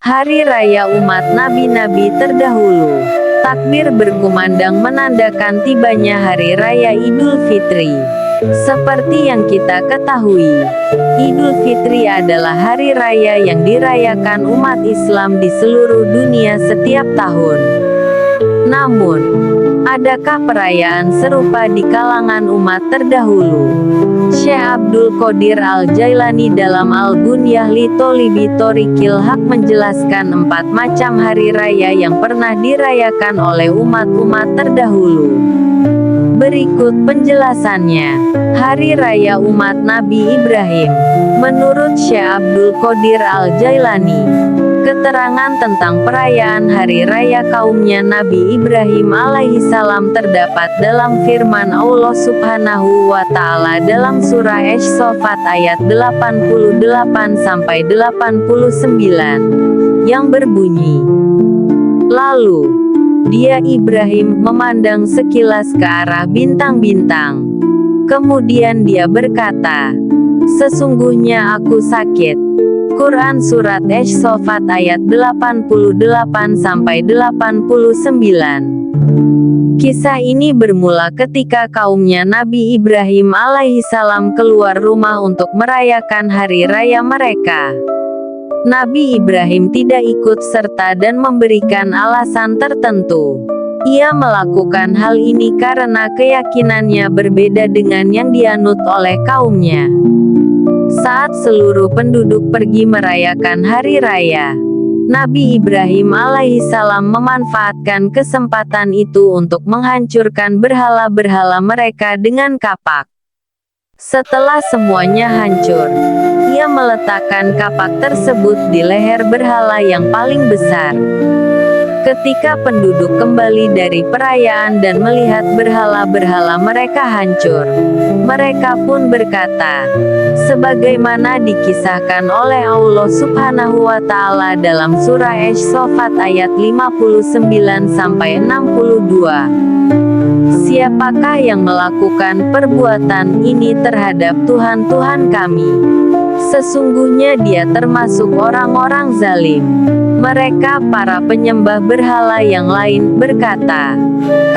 Hari Raya Umat Nabi-Nabi Terdahulu. Takbir berkumandang menandakan tibanya Hari Raya Idul Fitri. Seperti yang kita ketahui, Idul Fitri adalah hari raya yang dirayakan umat Islam di seluruh dunia setiap tahun. Namun, adakah perayaan serupa di kalangan umat terdahulu? Syekh Abdul Qadir Al-Jailani dalam Al-Bunyah li Tholibi Thoriqil Haq menjelaskan 4 macam hari raya yang pernah dirayakan oleh umat-umat terdahulu. Berikut penjelasannya. Hari Raya Umat Nabi Ibrahim. Menurut Syekh Abdul Qadir Al-Jailani, keterangan tentang perayaan Hari Raya kaumnya Nabi Ibrahim alaihissalam terdapat dalam firman Allah Subhanahu wa Ta'ala dalam surah Ash-Shafat ayat 88-89, yang berbunyi, "Lalu dia Ibrahim memandang sekilas ke arah bintang-bintang. Kemudian dia berkata, sesungguhnya aku sakit." Quran Surat Ash-Shafat ayat 88-89. Kisah ini bermula ketika kaumnya Nabi Ibrahim alaihissalam keluar rumah untuk merayakan hari raya mereka. Nabi Ibrahim tidak ikut serta dan memberikan alasan tertentu. Ia melakukan hal ini karena keyakinannya berbeda dengan yang dianut oleh kaumnya. Saat seluruh penduduk pergi merayakan hari raya, Nabi Ibrahim alaihissalam memanfaatkan kesempatan itu untuk menghancurkan berhala-berhala mereka dengan kapak. Setelah semuanya hancur, ia meletakkan kapak tersebut di leher berhala yang paling besar. Ketika penduduk kembali dari perayaan dan melihat berhala-berhala mereka hancur, mereka pun berkata, sebagaimana dikisahkan oleh Allah Subhanahu wa Ta'ala dalam surah Ash-Shafat ayat 59-62. Siapakah yang melakukan perbuatan ini terhadap Tuhan-Tuhan kami? Sesungguhnya dia termasuk orang-orang zalim. Mereka para penyembah berhala yang lain berkata,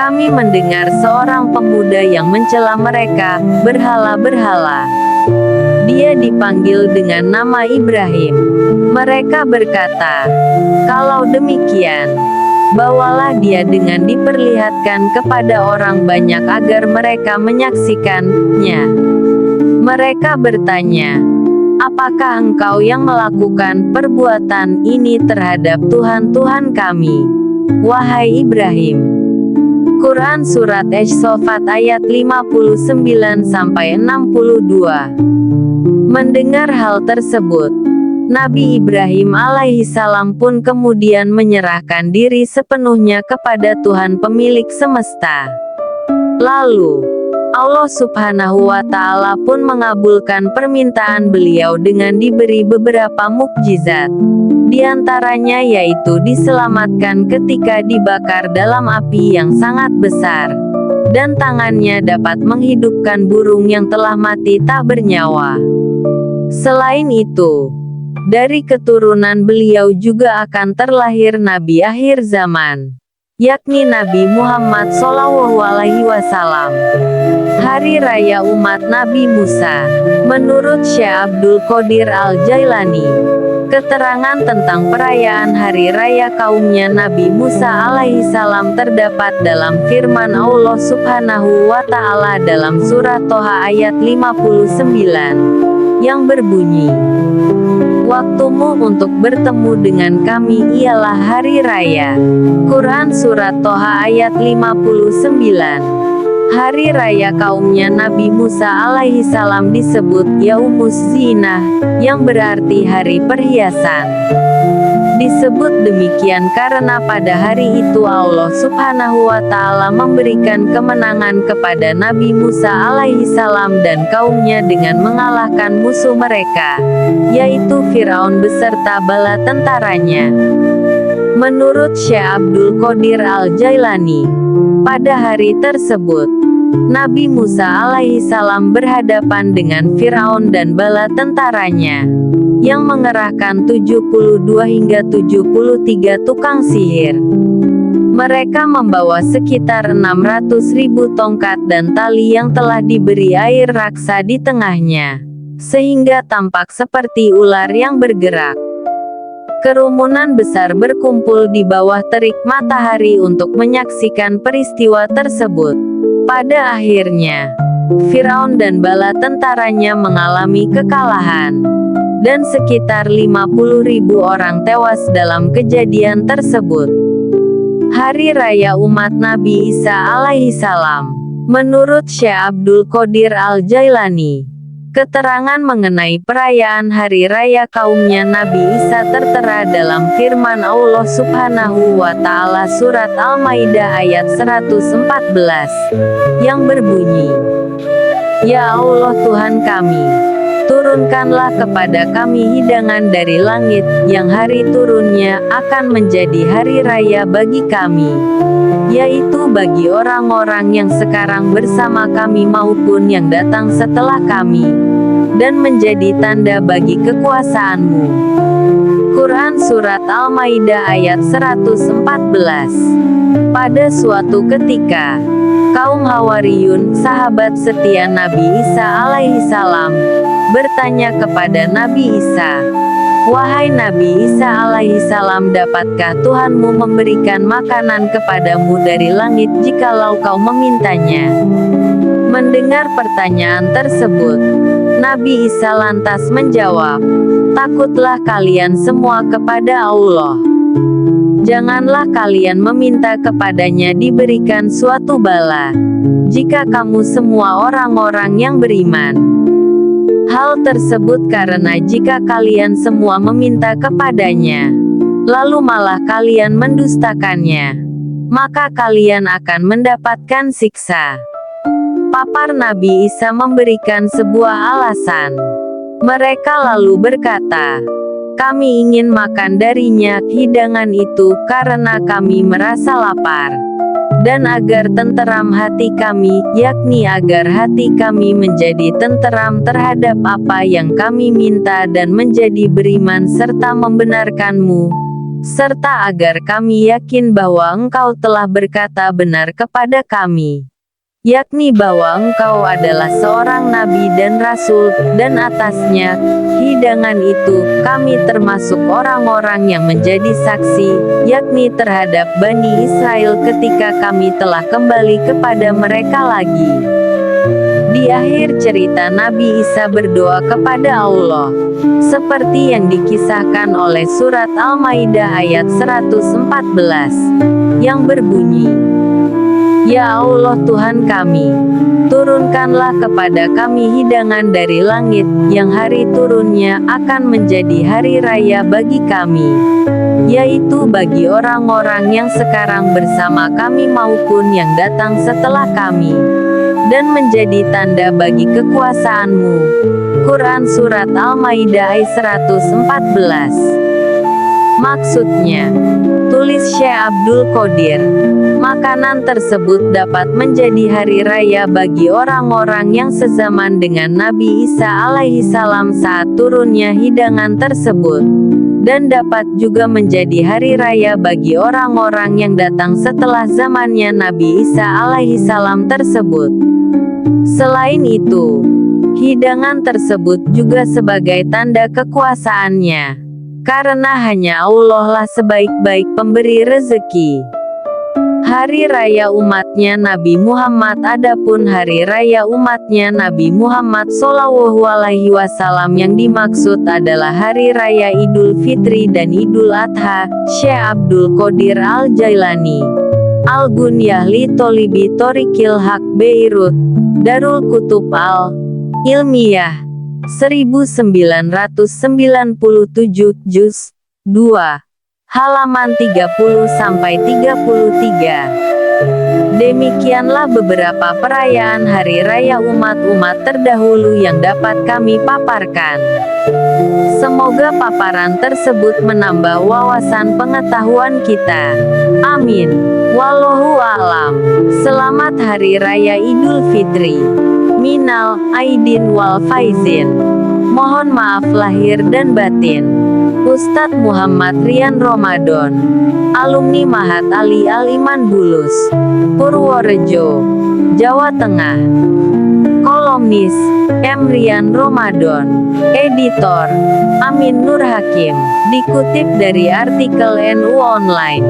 kami mendengar seorang pemuda yang mencela mereka, berhala-berhala. Dia dipanggil dengan nama Ibrahim. Mereka berkata, kalau demikian, bawalah dia dengan diperlihatkan kepada orang banyak agar mereka menyaksikannya. Mereka bertanya, apakah engkau yang melakukan perbuatan ini terhadap Tuhan-Tuhan kami, wahai Ibrahim? Quran Surat Ash-Shafat ayat 59-62. Mendengar hal tersebut, Nabi Ibrahim alaihissalam pun kemudian menyerahkan diri sepenuhnya kepada Tuhan pemilik semesta. Lalu, Allah Subhanahu wa Ta'ala pun mengabulkan permintaan beliau dengan diberi beberapa mukjizat. Di antaranya yaitu diselamatkan ketika dibakar dalam api yang sangat besar, dan tangannya dapat menghidupkan burung yang telah mati tak bernyawa. Selain itu, dari keturunan beliau juga akan terlahir Nabi akhir zaman, yakni Nabi Muhammad SAW. Hari Raya Umat Nabi Musa. Menurut Syekh Abdul Qadir Al-Jailani, keterangan tentang perayaan Hari Raya kaumnya Nabi Musa alaihissalam terdapat dalam firman Allah Subhanahu wa Ta'ala dalam surah Toha ayat 59, yang berbunyi, waktumu untuk bertemu dengan kami ialah hari raya. Quran Surat Toha ayat 59. Hari raya kaumnya Nabi Musa alaihissalam disebut Yaumus Zinah, yang berarti hari perhiasan. Disebut demikian karena pada hari itu Allah Subhanahu wa Ta'ala memberikan kemenangan kepada Nabi Musa alaihissalam dan kaumnya dengan mengalahkan musuh mereka, yaitu Firaun beserta bala tentaranya. Menurut Syekh Abdul Qadir Al-Jailani, pada hari tersebut, Nabi Musa alaihissalam berhadapan dengan Firaun dan bala tentaranya. yang mengerahkan 72 hingga 73 tukang sihir. Mereka membawa sekitar 600.000 tongkat dan tali yang telah diberi air raksa di tengahnya, sehingga tampak seperti ular yang bergerak. Kerumunan besar berkumpul di bawah terik matahari untuk menyaksikan peristiwa tersebut. Pada akhirnya, Firaun dan bala tentaranya mengalami kekalahan, dan sekitar 50.000 orang tewas dalam kejadian tersebut. Hari Raya Umat Nabi Isa alaihissalam. Menurut Syekh Abdul Qadir Al-Jailani, keterangan mengenai perayaan Hari Raya kaumnya Nabi Isa tertera dalam firman Allah Subhanahu wa Ta'ala surat Al-Maidah ayat 114, yang berbunyi, "Ya Allah Tuhan kami, turunkanlah kepada kami hidangan dari langit, yang hari turunnya akan menjadi hari raya bagi kami, yaitu bagi orang-orang yang sekarang bersama kami maupun yang datang setelah kami, dan menjadi tanda bagi kekuasaan-Mu." Quran Surat Al-Maidah ayat 114. Pada suatu ketika, kaum Hawariyun, sahabat setia Nabi Isa alaihissalam, bertanya kepada Nabi Isa, "Wahai Nabi Isa alaihissalam, dapatkah Tuhanmu memberikan makanan kepadamu dari langit jikalau kau memintanya?" Mendengar pertanyaan tersebut, Nabi Isa lantas menjawab, "Takutlah kalian semua kepada Allah. Janganlah kalian meminta kepadanya diberikan suatu bala, jika kamu semua orang-orang yang beriman. Hal tersebut karena jika kalian semua meminta kepadanya, lalu malah kalian mendustakannya, maka kalian akan mendapatkan siksa." Papar Nabi Isa memberikan sebuah alasan. Mereka lalu berkata, "Kami ingin makan darinya hidangan itu karena kami merasa lapar, dan agar tenteram hati kami, yakni agar hati kami menjadi tenteram terhadap apa yang kami minta dan menjadi beriman serta membenarkan-Mu, serta agar kami yakin bahwa Engkau telah berkata benar kepada kami, yakni bahwa Engkau adalah seorang nabi dan rasul, dan atasnya, hidangan itu, kami termasuk orang-orang yang menjadi saksi, yakni terhadap Bani Israel ketika kami telah kembali kepada mereka lagi." Di akhir cerita, Nabi Isa berdoa kepada Allah, seperti yang dikisahkan oleh surat Al-Maidah ayat 114, yang berbunyi, "Ya Allah Tuhan kami, turunkanlah kepada kami hidangan dari langit, yang hari turunnya akan menjadi hari raya bagi kami, yaitu bagi orang-orang yang sekarang bersama kami maupun yang datang setelah kami, dan menjadi tanda bagi kekuasaan-Mu." Quran Surat Al-Maidah ayat 114. Maksudnya, tulis Syekh Abdul Qadir, makanan tersebut dapat menjadi hari raya bagi orang-orang yang sezaman dengan Nabi Isa alaihissalam saat turunnya hidangan tersebut, dan dapat juga menjadi hari raya bagi orang-orang yang datang setelah zamannya Nabi Isa alaihissalam tersebut. Selain itu, hidangan tersebut juga sebagai tanda kekuasaannya, karena hanya Allah lah sebaik-baik pemberi rezeki. Hari Raya umatnya Nabi Muhammad. Adapun Hari Raya umatnya Nabi Muhammad SAW yang dimaksud adalah Hari Raya Idul Fitri dan Idul Adha. Syekh Abdul Qadir Al-Jailani, Al-Gunyah li Tolibi Torikil Haq, Beirut, Darul Kutub Al-Ilmiyah, 1997, Juz 2, halaman 30-33. Demikianlah beberapa perayaan hari raya umat-umat terdahulu yang dapat kami paparkan. Semoga paparan tersebut menambah wawasan pengetahuan kita. Amin. Wallahu a'lam. Selamat Hari Raya Idul Fitri. Minal aidin wal faizin. Mohon maaf lahir dan batin. Ustadz Muhammad Rian Ramadan, alumni Mahat Ali Al-Iman Bulus, Purworejo, Jawa Tengah. Kolomnis, M. Rian Ramadan. Editor, Amin Nur Hakim. Dikutip dari artikel NU Online.